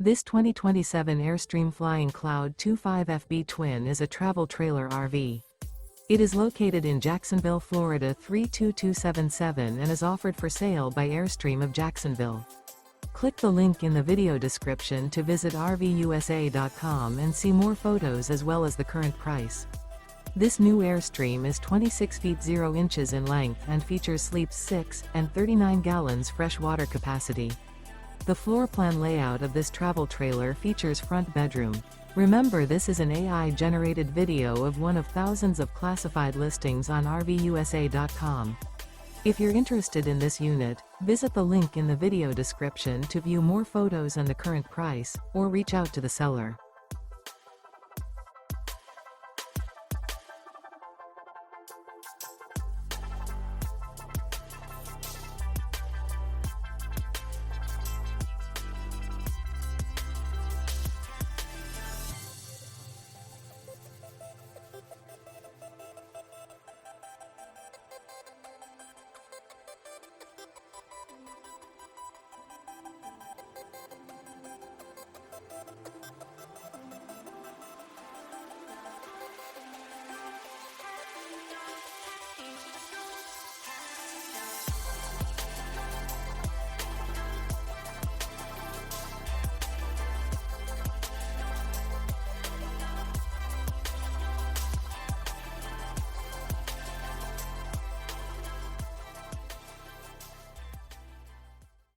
This 2027 Airstream Flying Cloud 25FB Twin is a travel trailer RV. It is located in Jacksonville, Florida 32277 and is offered for sale by Airstream of Jacksonville. Click the link in the video description to visit RVUSA.com and see more photos as well as the current price. This new Airstream is 26 feet 0 inches in length and features sleeps 6 and 39 gallons fresh water capacity. The floor plan layout of this travel trailer features front bedroom. Remember, this is an AI-generated video of one of thousands of classified listings on RVUSA.com. If you're interested in this unit, visit the link in the video description to view more photos and the current price, or reach out to the seller.